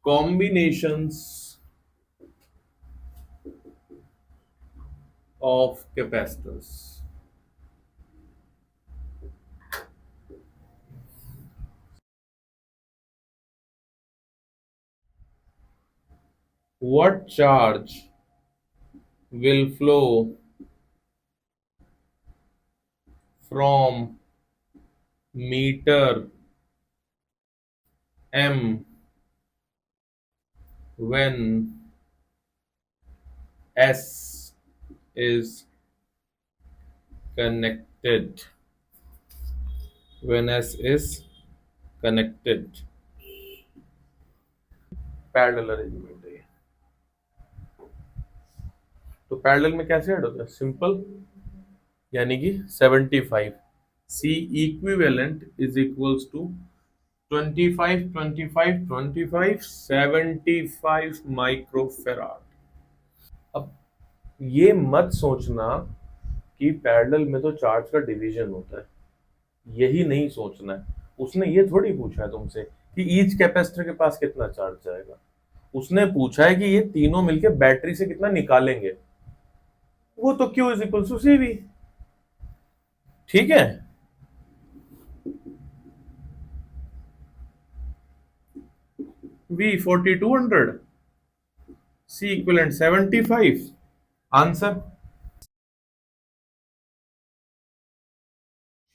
combinations of capacitors. What charge will flow from meter M when S is connected? When S is connected. Parallel arrangement है ये। तो parallel में कैसे add होता है? Simple, यानी कि 75 C equivalent is equals to 25 25 25 75 microfarad. अब ये मत सोचना कि पैरेलल में तो चार्ज का डिवीजन होता है, यही नहीं सोचना है। उसने ये थोड़ी पूछा है तुमसे कि ईच कैपेसिटर के पास कितना चार्ज जाएगा, उसने पूछा है कि ये तीनों मिलके बैटरी से कितना निकालेंगे। वो तो Q is equal to C V. ठीक है, V 4200, C equivalent 75। Answer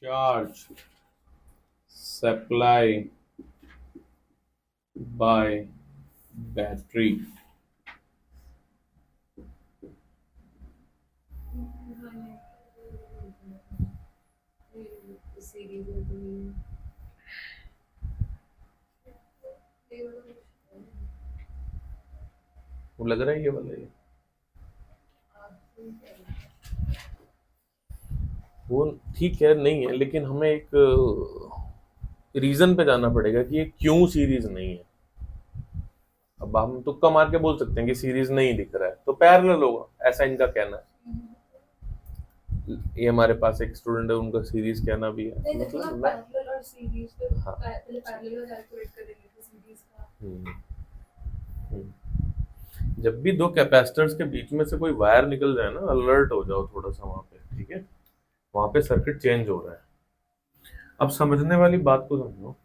charge supply by battery. वो लग रहा है ये वाला, ये वो ठीक है नहीं है, लेकिन हमें एक रीजन पे जाना पड़ेगा कि ये क्यों सीरीज नहीं है। अब हम तुक्का मार के बोल सकते हैं कि सीरीज नहीं दिख रहा है तो पैरेलल होगा, ऐसा इनका कहना है। ये हमारे पास एक स्टूडेंट है, उनका सीरीज कहना भी है, मतलब पैरेलल और सीरीज पे पहले पैरेलल और कैलकुलेट करेंगे तो सीरीज का। जब भी दो कैपेसिटर्स के बीच में से कोई वायर निकल जाए ना, अलर्ट हो जाओ थोड़ा सा वहां पे, ठीक है? वहां पे सर्किट चेंज हो रहा है। अब समझने वाली बात को समझो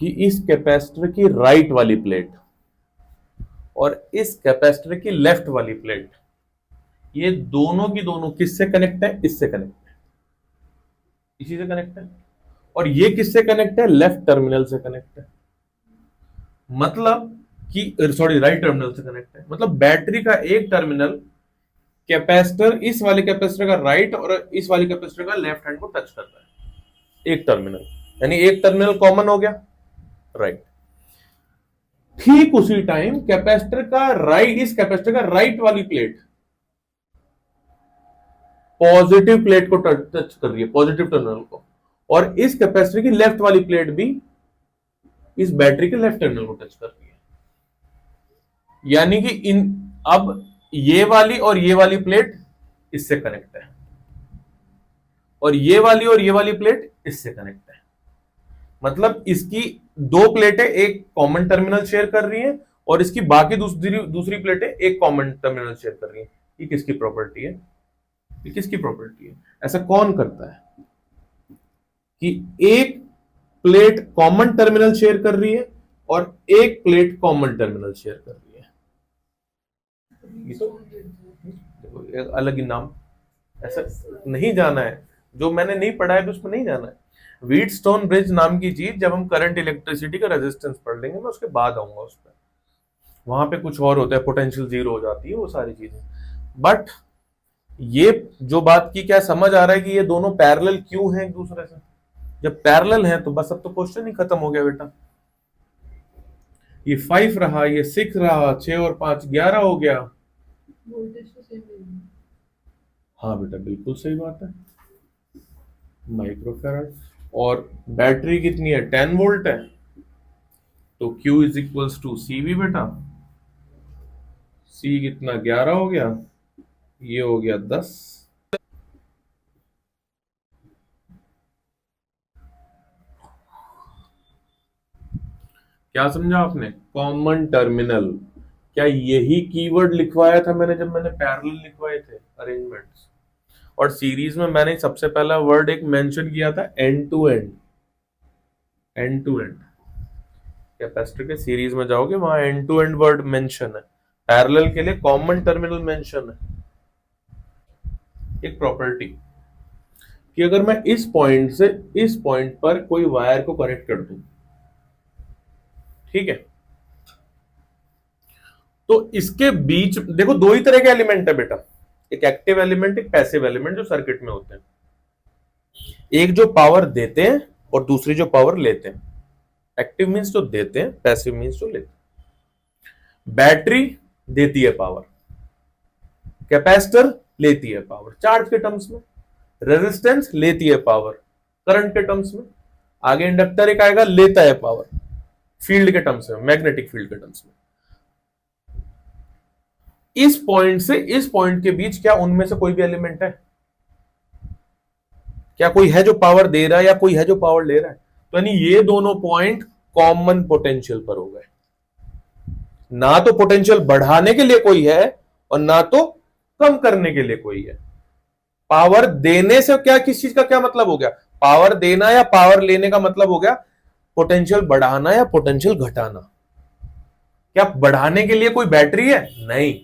कि इस कैपेसिटर की राइट वाली प्लेट और इस कैपेसिटर की लेफ्ट वाली प्लेट, ये दोनों की दोनों किससे कनेक्ट है? इससे कनेक्ट है, इसी से कनेक्ट है। और ये किससे कनेक्ट है? लेफ्ट टर्मिनल से कनेक्ट है। मतलब कि सॉरी, राइट टर्मिनल से कनेक्ट है। मतलब बैटरी का एक टर्मिनल कैपेसिटर, इस वाले कैपेसिटर का राइट और इस वाले कैपेसिटर का लेफ्ट हैंड को टच कर रहा है, एक टर्मिनल, यानी एक टर्मिनल कॉमन हो गया, राइट। ठीक उसी टाइम कैपेसिटर का राइट, इस कैपेसिटर का राइट वाली प्लेट पॉजिटिव प्लेट को टच कर रही है, पॉजिटिव टर्मिनल को, और इस कैपेसिटर की लेफ्ट वाली प्लेट भी इस बैटरी के लेफ्ट टर्मिनल को टच कर रही है। यानी कि इन, अब ये वाली प्लेट इससे कनेक्ट है और ये वाली प्लेट इससे कनेक्ट है। मतलब इसकी दो प्लेटें एक कॉमन टर्मिनल शेयर कर रही हैं और इसकी बाकी दूसरी दूसरी प्लेटें एक कॉमन टर्मिनल शेयर कर रही हैं। ये किसकी प्रॉपर्टी है? ये किसकी प्रॉपर्टी है? ऐसा कौन करता है कि एक प्लेट कॉमन टर्मिनल शेयर कर रही है और एक प्लेट कॉमन टर्मिनल शेयर कर रही है? ये तो देखो अलग ही नाम, ऐसा नहीं जाना है, जो मैंने नहीं पढ़ा है तो उसमें नहीं जाना है। व्हीटस्टोन ब्रिज नाम की चीज, जब हम करंट इलेक्ट्रिसिटी का रेजिस्टेंस पढ़ लेंगे मैं उसके बाद आऊंगा उस पर। वहां पे कुछ और होता है, पोटेंशियल जीरो हो जाती है, वो सारी चीजें। बट ये जो बात की, क्या समझ आ रहा है कि ये दोनों पैरेलल क्यों हैं एक दूसरे से? जब पैरेलल हैं तो बस अब तो क्वेश्चन ही खत्म हो गया बेटा। ये 5 रहा, ये 6 रहा, 6 और 5 11 हो गया। हाँ बेटा बिल्कुल सही बात है, माइक्रोफेराड। और बैटरी कितनी है? 10 वोल्ट है, तो Q is equals to C V बेटा। सी कितना? 11 हो गया, ये हो गया 10। क्या समझा आपने? Common terminal. क्या यही कीवर्ड लिखवाया था मैंने जब मैंने पैरेलल लिखवाए थे अरेंजमेंट्स? और सीरीज में मैंने सबसे पहला वर्ड एक मेंशन किया था, end to end. End to end capacitor के सीरीज में जाओगे वहां end to end word mention है। पैरेलल के लिए कॉमन टर्मिनल मेंशन है। एक प्रॉपर्टी कि अगर मैं इस पॉइंट से इस पॉइंट पर कोई वायर को कनेक्ट कर दूं, ठीक है, तो इसके बीच देखो दो ही तरह के एलिमेंट है बेटा, एक एक्टिव एलिमेंट, एक पैसिव एलिमेंट जो सर्किट में होते हैं। एक जो पावर देते हैं और दूसरी जो पावर लेते हैं। एक्टिव मींस जो देते हैं, पैसिव मींस जो लेते हैं। बैटरी देती है पावर, कैपेसिटर लेती है पावर चार्ज के टर्म्स में, रेजिस्टेंस लेती है पावर करंट के टर्म्स में, आगे इंडक्टर एक आएगा लेता है पावर फील्ड के टर्म्स में, मैग्नेटिक फील्ड के टर्म्स में। इस पॉइंट से इस पॉइंट के बीच क्या उनमें से कोई भी एलिमेंट है? क्या कोई है जो पावर दे रहा है या कोई है जो पावर ले रहा है? तो यानी ये दोनों पॉइंट कॉमन पोटेंशियल पर हो गए। ना तो पोटेंशियल बढ़ाने के लिए कोई है और ना तो कम करने के लिए कोई है। पावर देने से क्या, किस चीज का क्या मतलब हो गया? पावर देना या पावर लेने का मतलब हो गया पोटेंशियल बढ़ाना या पोटेंशियल घटाना। क्या बढ़ाने के लिए कोई बैटरी है? नहीं।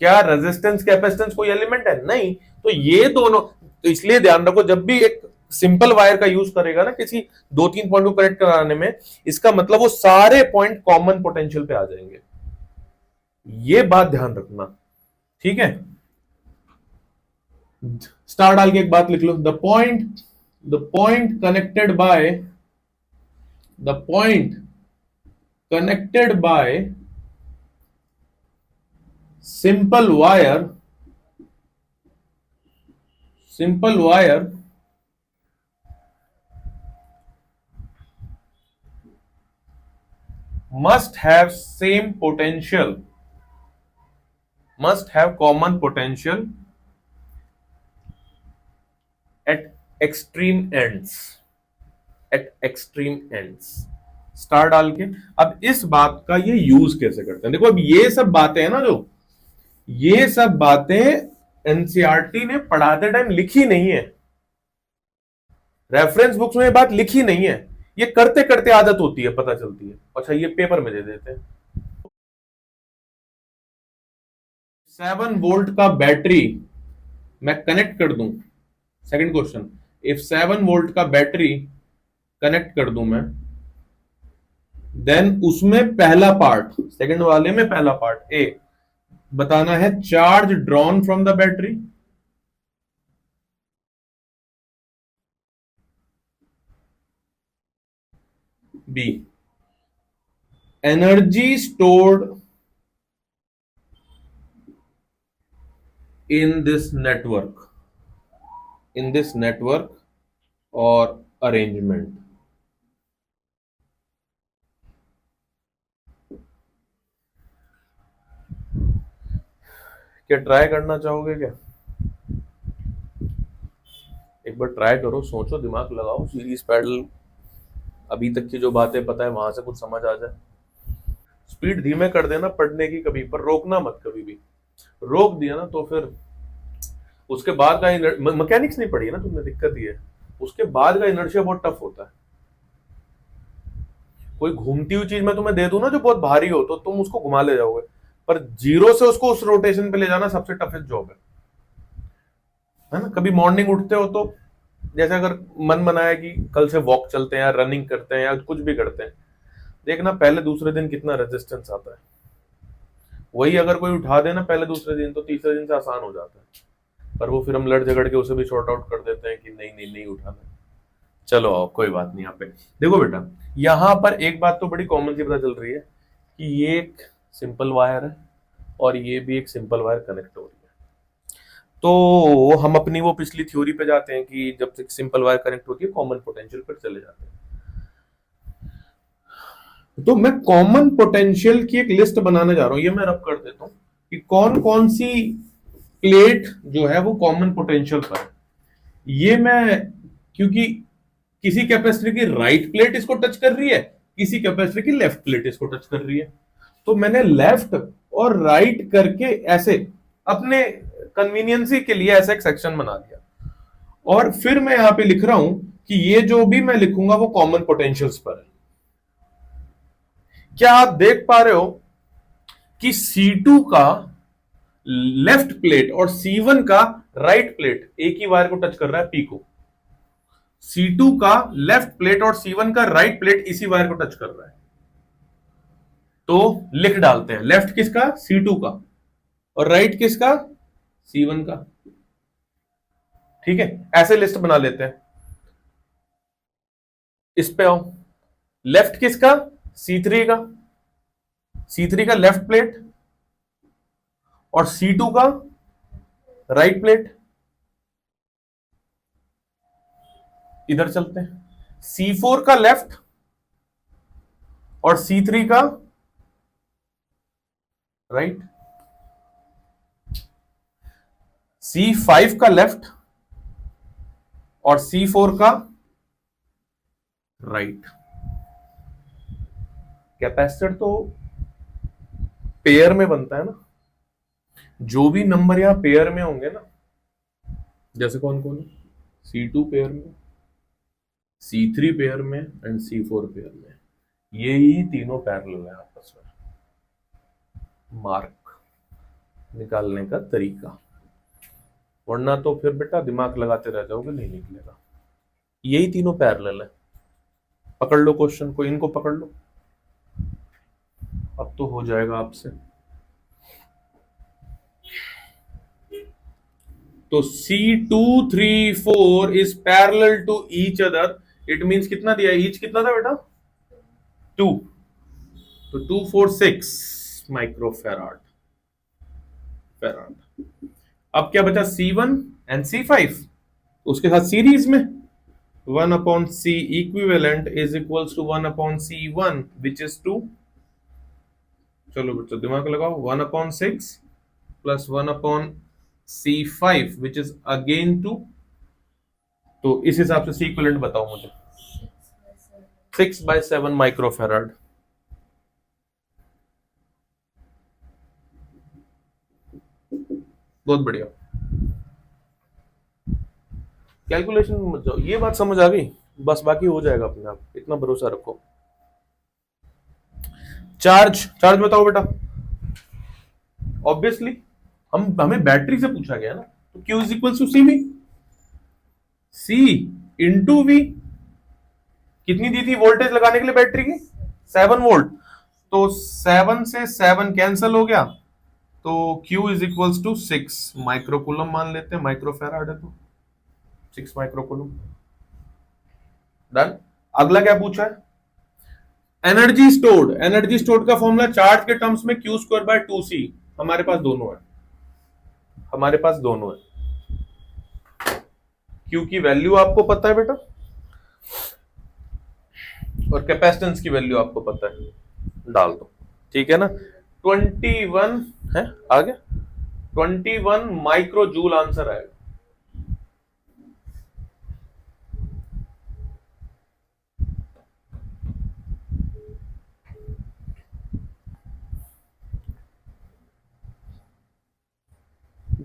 क्या रेजिस्टेंस कैपेसिटेंस कोई एलिमेंट है? नहीं। तो ये दोनों, तो इसलिए ध्यान रखो जब भी एक सिंपल वायर का यूज करेगा ना किसी दो तीन पॉइंट को कनेक्ट कराने में, इसका मतलब वो सारे पॉइंट कॉमन पोटेंशियल पे आ जाएंगे। ये बात ध्यान रखना, ठीक है। स्टार डाल के एक बात लिख लो, the point connected by simple wire must have common potential at extreme ends। Star डाल के अब इस बात का ये यूज कैसे करते हैं देखो। अब ये सब बातें हैं ना, जो ये सब बातें एनसीईआरटी ने पढ़ाते टाइम लिखी नहीं है, रेफरेंस बुक्स में ये बात लिखी नहीं है, ये करते करते आदत होती है, पता चलती है। अच्छा ये पेपर में दे देते हैं। 7 वोल्ट का बैटरी मैं कनेक्ट कर दूं, सेकंड क्वेश्चन, इफ 7 वोल्ट का बैटरी कनेक्ट कर दूं मैं, देन उसमें पहला पार्ट, सेकंड वाले में पहला पार्ट ए बताना है, charge drawn from the battery, B energy stored in this network और अरेंजमेंट। क्या ट्राई करना चाहोगे क्या? एक बार ट्राई करो, सोचो, दिमाग लगाओ, सीरीज पैडल, अभी तक की जो बातें पता है वहां से कुछ समझ आ जाए। स्पीड धीमे कर देना पढ़ने की कभी, पर रोकना मत कभी भी। रोक दिया ना तो फिर उसके बाद का मैकेनिक्स नहीं पढ़ी है ना तुमने, दिक्कत ही है। उसके बाद का इनर्शिया बहुत टफ होता है। कोई घूमती हुई चीज मैं तुम्हें दे दूं ना जो बहुत भारी हो, तो तुम उसको घुमा ले जाओगे, पर जीरो से उसको उस रोटेशन पे ले जाना सबसे टफेस्ट जॉब है ना। कभी मॉर्निंग उठते हो तो जैसे अगर मन बनाया कि कल से वॉक चलते हैं या रनिंग करते हैं या कुछ भी करते हैं, देखना पहले दूसरे दिन कितना रेजिस्टेंस आता है। वही अगर कोई उठा देना पहले दूसरे दिन, तो तीसरे दिन से आसान हो जाता है, पर वो फिर हम लड़ झगड़ के उसे भी शॉर्ट आउट कर देते हैं कि नहीं नहीं नहीं उठाना। चलो आओ, कोई बात नहीं। यहाँ पे देखो बेटा, यहां पर एक बात तो बड़ी कॉमन सी पता चल रही है कि ये एक सिंपल वायर है और ये भी एक सिंपल वायर कनेक्ट हो रही है। तो हम अपनी वो पिछली थ्योरी पे जाते हैं कि जब तक सिंपल वायर कनेक्ट होती है कॉमन पोटेंशियल पर चले जाते हैं। तो मैं कॉमन पोटेंशियल की एक लिस्ट बनाने जा रहा हूं, ये मैं रब कर देता हूं कि कौन कौन सी प्लेट जो है वो कॉमन पोटेंशियल पर है। ये मैं, क्योंकि किसी कैपेसिटर की राइट प्लेट इसको टच कर रही है, किसी कैपेसिटर की लेफ्ट प्लेट इसको टच कर रही है। तो मैंने लेफ्ट और राइट करके ऐसे अपने कन्वीनियंसी के लिए ऐसा एक सेक्शन बना दिया, और फिर मैं यहां पे लिख रहा हूं कि ये जो भी मैं लिखूंगा वो कॉमन पोटेंशियल्स पर है। क्या आप देख पा रहे हो कि C2 का लेफ्ट प्लेट और C1 का राइट प्लेट एक ही वायर को टच कर रहा है, P को। C2 का लेफ्ट प्लेट और C1 का राइट प्लेट इसी वायर को टच कर रहा है। तो लिख डालते हैं, लेफ्ट किसका, C2 का, और राइट किसका, C1 का। ठीक है, ऐसे लिस्ट बना लेते हैं। इस पे आओ, लेफ्ट किसका, C3 का, C3 का लेफ्ट प्लेट और C2 का राइट प्लेट। इधर चलते हैं, C4 का लेफ्ट और C3 का राइट, C5 का लेफ्ट और C4 का राइट। कैपेसिटर तो पेयर में बनता है ना, जो भी नंबर यहां पेयर में होंगे ना, जैसे कौन कौन है, C2 पेयर में, C3 पेयर में एंड C4 पेयर में, ये ही तीनों पैरेलल है आपस में। मार्क निकालने का तरीका, वरना तो फिर बेटा दिमाग लगाते रह जाओगे, नहीं निकलेगा। यही तीनों पैरेलल है। पकड़ लो क्वेश्चन को, इनको पकड़ लो, अब तो हो जाएगा आपसे। तो C2 3 4 is parallel to each other, it means कितना दिया है, ईच कितना था बेटा, 2, तो 2 4 6 माइक्रोफैराड। अब क्या बचा, C1 एंड C5, उसके साथ सीरीज में 1/C equivalent is equals to 1/C1 which is 2। चलो बच्चों दिमाग लगाओ, 1/6 plus 1/C5 which is again 2। तो इस हिसाब से C इक्विवेलेंट बताओ मुझे, 6/7 माइक्रोफैराड। बहुत बढ़िया, कैलकुलेशन मत जाओ, ये बात समझ आ गई, बस बाकी हो जाएगा अपने आप, इतना भरोसा रखो। चार्ज बताओ बेटा, ऑब्वियसली हमें बैटरी से पूछा गया ना, तो Q is equal to CV, C into V। कितनी दी थी वोल्टेज लगाने के लिए बैटरी की, 7 वोल्ट, तो 7 से 7 कैंसिल हो गया, तो Q is equal to 6 microcoulomb मान लेते हैं, माइक्रोफैराड है तो 6 माइक्रोकूलम। डन। अगला क्या पूछा है, एनर्जी स्टोर्ड का फॉर्मूला चार्ज के टर्म्स में Q²/2C। हमारे पास दोनों है, Q की वैल्यू आपको पता है बेटा, और कैपेसिटेंस की वैल्यू आपको पता है, डाल दो, ठीक है ना। 21 है, आ गया 21 माइक्रो जूल आंसर आएगा।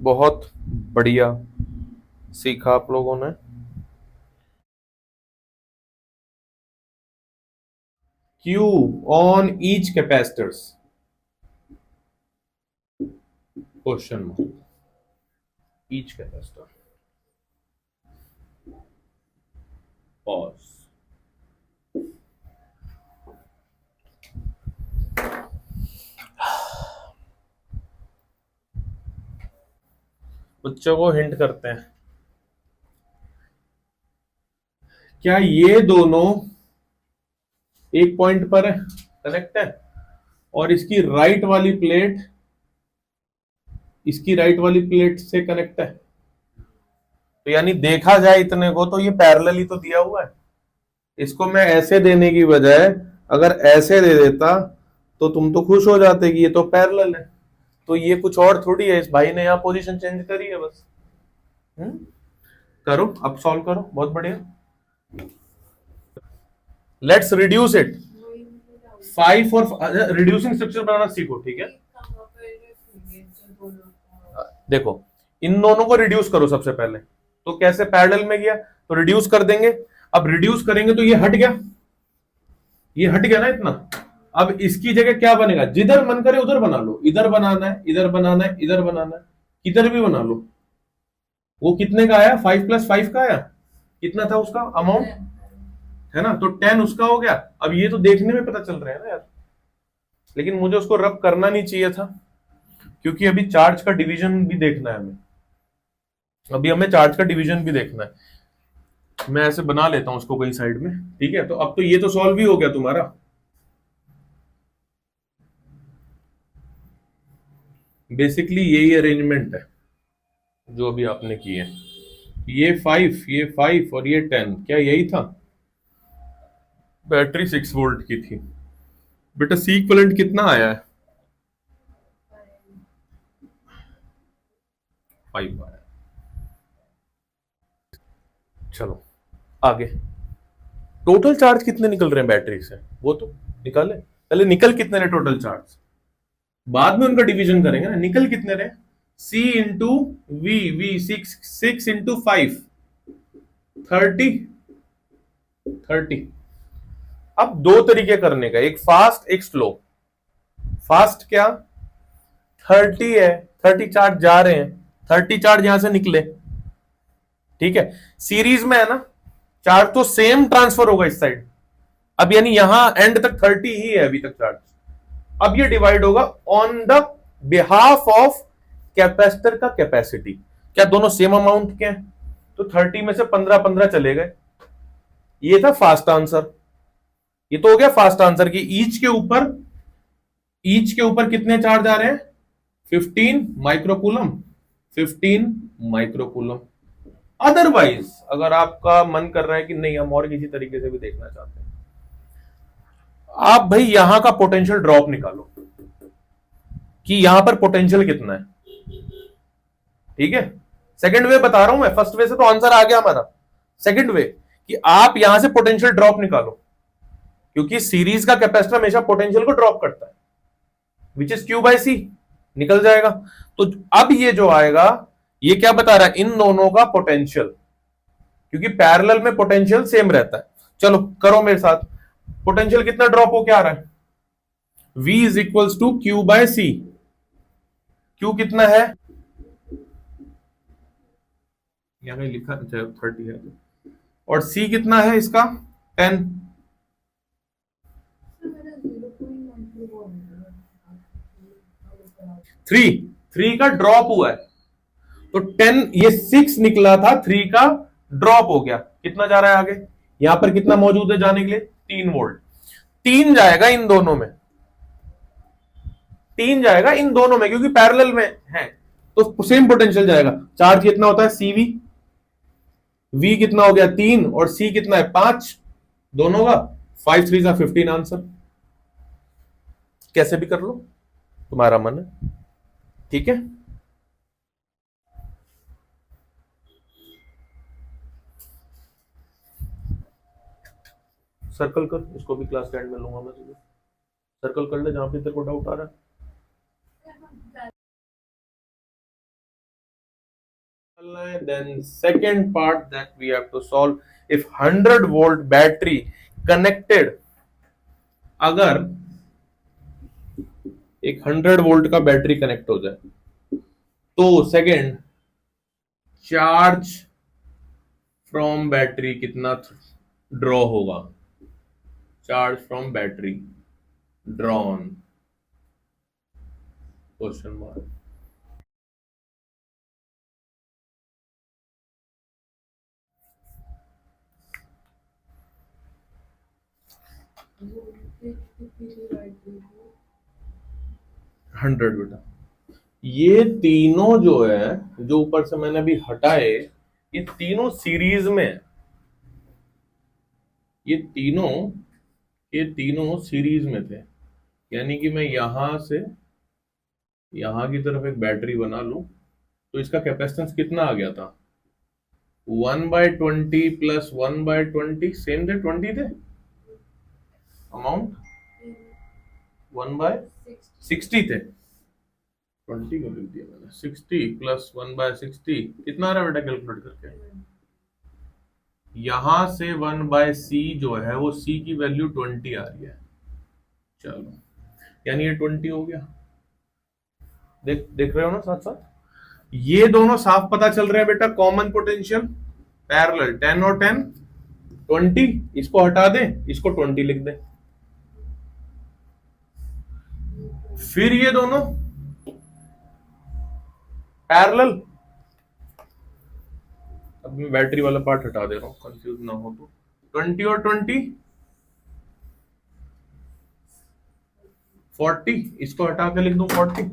बहुत बढ़िया सीखा आप लोगों ने। Q on each capacitors, question mark, each capacitor, pause। बच्चों को हिंट करते हैं, क्या ये दोनों एक पॉइंट पर है, कनेक्ट है, और इसकी राइट वाली प्लेट से कनेक्ट है, तो यानी देखा जाए इतने को तो ये पैरेलल ही तो दिया हुआ है। इसको मैं ऐसे देने की बजाय अगर ऐसे दे देता तो तुम तो खुश हो जाते कि ये तो पैरेलल है, तो ये कुछ और थोड़ी है, इस भाई ने यहां पोजीशन चेंज करी है बस। करो, अब सॉल्व करो, बहुत बढ़िया। Let's reduce it. 5 और रिड्यूसिंग स्ट्रक्चर बनाना सीखो, ठीक है। देखो इन दोनों को रिड्यूस करो सबसे पहले, तो कैसे, पैरेलल में गया तो रिड्यूस कर देंगे। अब रिड्यूस करेंगे तो ये हट गया, ये हट गया ना इतना। अब इसकी जगह क्या बनेगा, जिधर मन करे उधर बना लो, इधर बनाना है, इधर बनाना है, इधर बनाना है, किधर भी बना लो। वो कितने का आया, 5+5 का आया, कितना था उसका अमाउंट, है ना, तो 10 उसका हो गया। अब ये तो देखने में पता चल रहा है ना यार, लेकिन मुझे उसको रब करना नहीं चाहिए था, क्योंकि अभी चार्ज का डिवीजन भी देखना है हमें, अभी हमें चार्ज का डिवीजन भी देखना है। मैं ऐसे बना लेता हूं उसको कहीं साइड में, ठीक है। तो अब तो ये तो सॉल्व ही हो गया तुम्हारा। बेसिकली यही अरेंजमेंट है जो अभी आपने की है, ये 5, ये 5 और ये 10, क्या यही था। बैटरी 6 वोल्ट की थी बेटा, सी इक्विवेलेंट कितना आया है, 5 आया। चलो आगे, टोटल चार्ज कितने निकल रहे हैं बैटरी से, वो तो निकाले पहले, निकल कितने रहे टोटल चार्ज, बाद में उनका डिवीजन करेंगे ना। निकल कितने रहे, C इंटू वी 6 इंटू 5, 30। अब दो तरीके करने का, एक फास्ट एक स्लो। फास्ट क्या, 30 है, 30 चार्ज जा रहे हैं, 30 चार्ज यहां से निकले, ठीक है। सीरीज में है ना, चार्ज तो सेम ट्रांसफर होगा इस साइड। अब यानी यहां एंड तक 30 ही है अभी तक चार्ज। अब ये डिवाइड होगा on the behalf of capacitor का कैपेसिटी। क्या दोनों सेम अमाउंट के हैं, तो 30 में से 15 चले गए। ये था फास्ट आंसर, ये तो हो गया फास्ट आंसर की ईच के ऊपर कितने चार्ज आ रहे हैं, 15 माइक्रोकूलम, 15 माइक्रोकूलम। अदरवाइज अगर आपका मन कर रहा है कि नहीं हम और किसी तरीके से भी देखना चाहते हैं, आप भाई यहां का पोटेंशियल ड्रॉप निकालो कि यहां पर पोटेंशियल कितना है, ठीक है। सेकंड वे बता रहा हूं मैं, फर्स्ट वे से तो आंसर आ गया हमारा। सेकंड वे कि आप यहां से पोटेंशियल ड्रॉप निकालो, क्योंकि सीरीज का कैपेसिटर हमेशा पोटेंशियल को ड्रॉप करता है, विच इज Q/C, निकल जाएगा। तो अब ये जो आएगा, ये क्या बता रहा है, इन दोनों का पोटेंशियल, क्योंकि पैरेलल में पोटेंशियल सेम रहता है। चलो करो मेरे साथ, पोटेंशियल कितना ड्रॉप हो क्या आ रहा है, V is equals to Q/C। Q कितना है, यहां कहीं लिखा 30 है, और C कितना है इसका 10। 3 का ड्रॉप हुआ है, तो 10, ये 6 निकला था, 3 का ड्रॉप हो गया, कितना जा रहा है आगे, यहां पर कितना मौजूद है जाने के लिए, 3 वोल्ट। 3 जाएगा इन दोनों में, 3 जाएगा इन दोनों में, क्योंकि पैरेलल में है तो सेम पोटेंशियल जाएगा। चार्ज कितना होता है, CV, V कितना हो गया 3, और C कितना है 5, दोनों का 5 3 15 आंसर। कैसे भी कर लो, तुम्हारा मन है, ठीक है। सर्कल कर, इसको भी क्लास के एंड में लूंगा मैं तुझे, सर्कल कर ले जहां पे तेरे को डाउट आ रहा है। Then second part that we have to solve, if 100 volt battery connected, अगर एक 100 वोल्ट का बैटरी कनेक्ट हो जाए तो सेकंड चार्ज फ्रॉम बैटरी कितना ड्रॉ होगा, charge from battery drawn, question mark. Hundred बेटा, ये तीनों जो है, जो ऊपर से मैंने अभी हटाए, ये तीनों सीरीज में, ये तीनों सीरीज में थे। यानी कि मैं यहां से यहां की तरफ एक बैटरी बना लूं तो इसका कैपेसिटेंस कितना आ गया था, 1/20 प्लस 1/20, सेम थे, 20 थे अमाउंट, 1/60 थे, 20 को लिख दिया मैंने, 60 प्लस 1/60 कितना आ रहा है बेटा कैलकुलेट करके? यहां से 1/c जो है वो c की वैल्यू 20 आ रही है। चलो, यानी ये 20 हो गया। देख देख रहे हो ना साथ साथ, ये दोनों साफ पता चल रहे हैं बेटा, कॉमन पोटेंशियल पैरेलल, 10 और 10 20, इसको हटा दें, इसको 20 लिख दें। फिर ये दोनों पैरेलल, अब मैं बैटरी वाला पार्ट हटा दे रहा हूं कंफ्यूज ना हो तो, 20 और 20 40, इसको हटा के लिख दूं 40।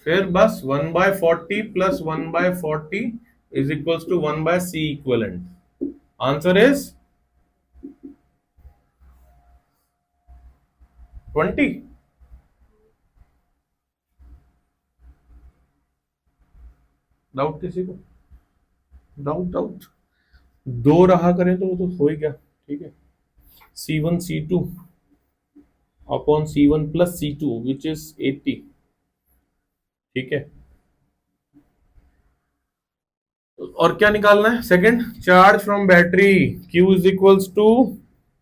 फिर बस 1/40 plus 1/40 is equals to 1/c equivalent. Answer is 20। Doubt किसी को? डाउट डाउट दो रहा करें तो वो तो हो ही गया, ठीक है। C1 C2 upon C1 plus C2 which is 80, ठीक है। और क्या निकालना है? Second, charge from battery Q is equals to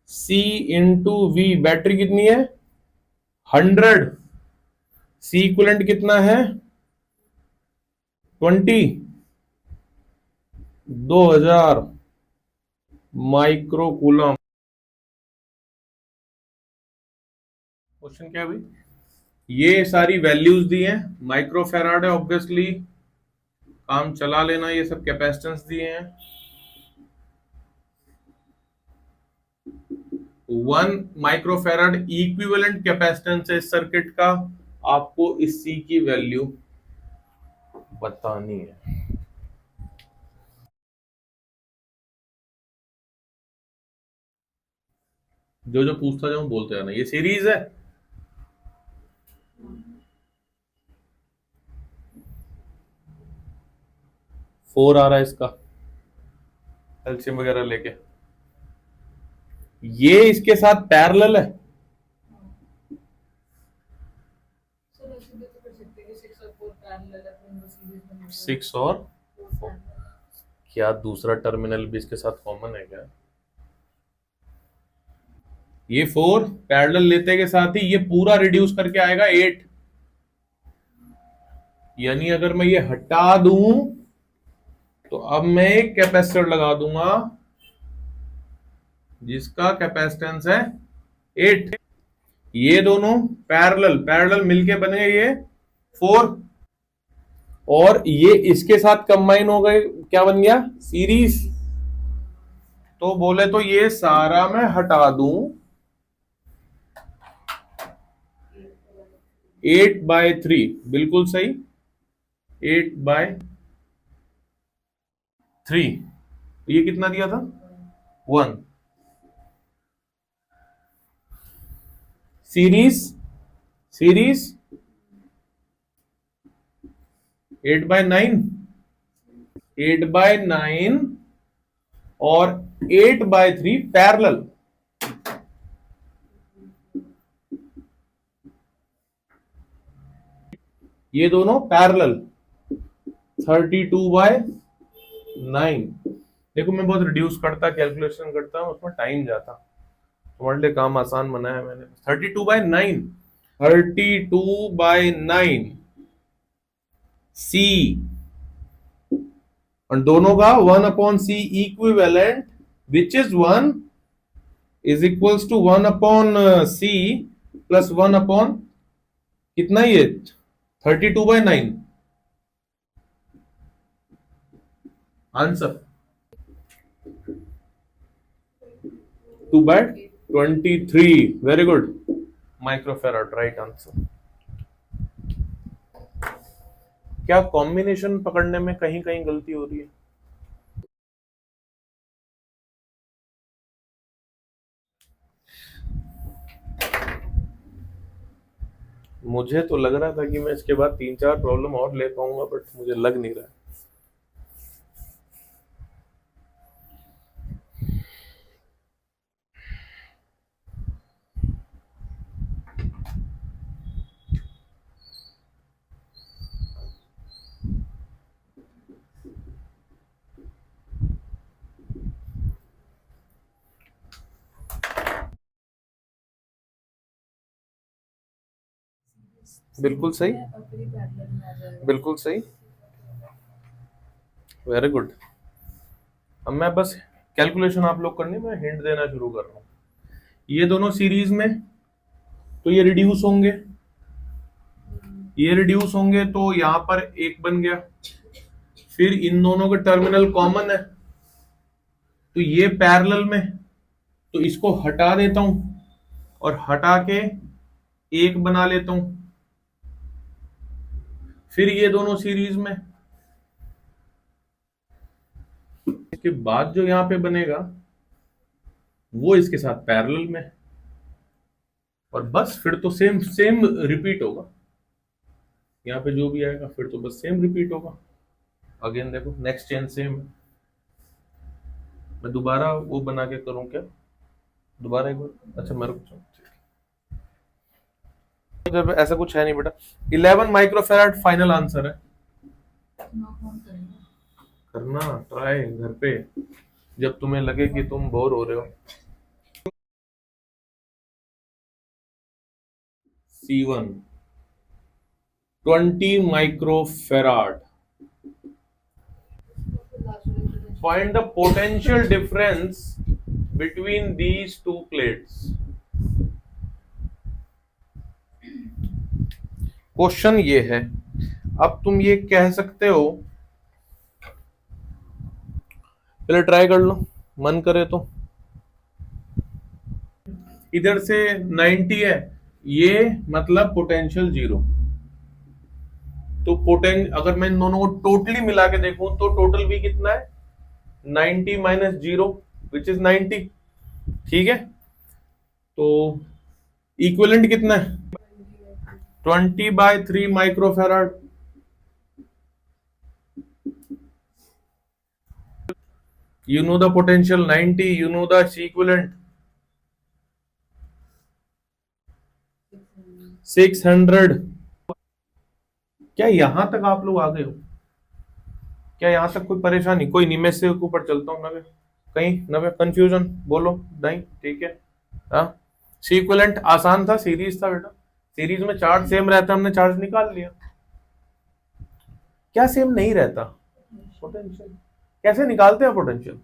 C into V। Battery कितनी है? 100। C इक्वलेंट कितना है? 20, 2000 माइक्रो कूलम। क्वेश्चन क्या है भाई? ये सारी वैल्यूज दी हैं, माइक्रो फेराड है ऑब्वियसली, काम चला लेना। ये सब कैपेसिटेंस दिए हैं। 1 माइक्रोफेराड इक्विवेलेंट कैपेसिटेंस है इस सर्किट का। आपको इस C की वैल्यू बतानी है। जो जो पूछता जाऊं बोलते रहना। ये सीरीज है, फोर आ रहा है इसका एलसीएम वगैरह लेके। ये इसके साथ पैरेलल है, सिक्स और क्या दूसरा टर्मिनल भी इसके साथ कॉमन है क्या? ये 4 पैरेलल लेते के साथ ही ये पूरा रिड्यूस करके आएगा 8। यानी अगर मैं ये हटा दूं तो अब मैं एक कैपेसिटर लगा दूंगा जिसका कैपेसिटेंस है 8। ये दोनों पैरेलल पैरेलल मिलके बने ये 4, और ये इसके साथ कंबाइन हो गए, क्या बन गया? सीरीज। तो बोले तो ये सारा मैं हटा दूं, 8/3 बिल्कुल सही, 8/3। ये कितना दिया था? 1। सीरीज सीरीज 8/9, 8/9 और 8/3 पैरेलल। ये दोनों पैरेलल 32/9। देखो मैं बहुत रिड्यूस करता, कैलकुलेशन करता हूं, उसमें टाइम जाता, तुम्हारे लिए काम आसान बनाया मैंने। 32/9, 32/9 C, और दोनों का 1/C equivalent which is 1 is equals to 1/C plus 1 कितना? ये 32/9 answer 2/23। Very good, microfarad right answer. क्या कॉम्बिनेशन पकड़ने में कहीं कहीं गलती हो रही है? मुझे तो लग रहा था कि मैं इसके बाद 3-4 प्रॉब्लम और ले पाऊंगा, बट मुझे लग नहीं रहा। बिल्कुल सही, बिल्कुल सही, वेरी गुड। अब मैं बस कैलकुलेशन आप लोग करनी, मैं हिंट देना शुरू कर रहा हूं। ये दोनों सीरीज में, तो ये रिड्यूस होंगे, ये रिड्यूस होंगे, तो यहां पर एक बन गया। फिर इन दोनों के टर्मिनल कॉमन है, तो ये पैरेलल में, तो इसको हटा देता हूं और हटा के एक बना लेता हूं। फिर ये दोनों सीरीज में, इसके बाद जो यहां पे बनेगा वो इसके साथ पैरेलल में, और बस फिर तो सेम सेम रिपीट होगा। यहाँ पे जो भी आएगा फिर तो बस सेम रिपीट होगा। अगेन देखो नेक्स्ट चेन सेम है। मैं दोबारा वो बना के करूं क्या, दोबारा एक बार? अच्छा मैं रुक जाऊं, जब ऐसा कुछ है नहीं बेटा। 11 माइक्रोफैराड फाइनल आंसर है। करना ट्राई घर पे, जब तुम्हें लगे कि तुम बोर हो रहे हो। C1 20 microfarad. Find the potential difference between these two plates. Question ये है। अब तुम ये कह सकते हो, पहले ट्राई कर लो, मन करे तो। इधर से 90 है, ये मतलब पोटेंशियल 0। तो अगर मैं इन दोनों को टोटली मिला के देखूं तो टोटल भी कितना है, 90 माइनस 0 विच इज 90। ठीक है, तो इक्विवेलेंट कितना है, 20/3 microfarad. You know the potential 90, you know the equivalent 600। क्या यहां तक आप लोग आ गए हो? क्या यहां तक कोई परेशानी? कोई नहीं, मैं से ऊपर चलता हूँ। नवे कहीं, नवे कंफ्यूजन बोलो नहीं? ठीक है, हाँ इक्विवेलेंट आसान था, सीरीज था बेटा। सीरीज में चार्ज सेम रहता, हमने चार्ज निकाल लिया। क्या सेम नहीं रहता? पोटेंशियल। कैसे निकालते हैं पोटेंशियल?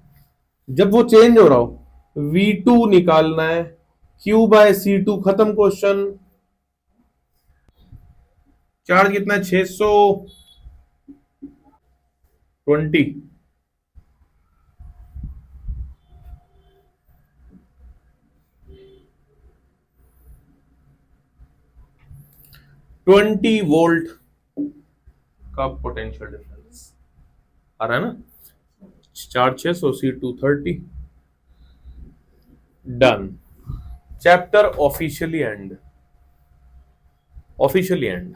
जब वो चेंज हो रहा हो। V2 निकालना है, Q/C2, खत्म क्वेश्चन। चार्ज कितना है, 620। $20 का पोटेंशियल डिफरेंस आ रहा है ना। Charge 600, C2 30। Done. Chapter officially and, officially and.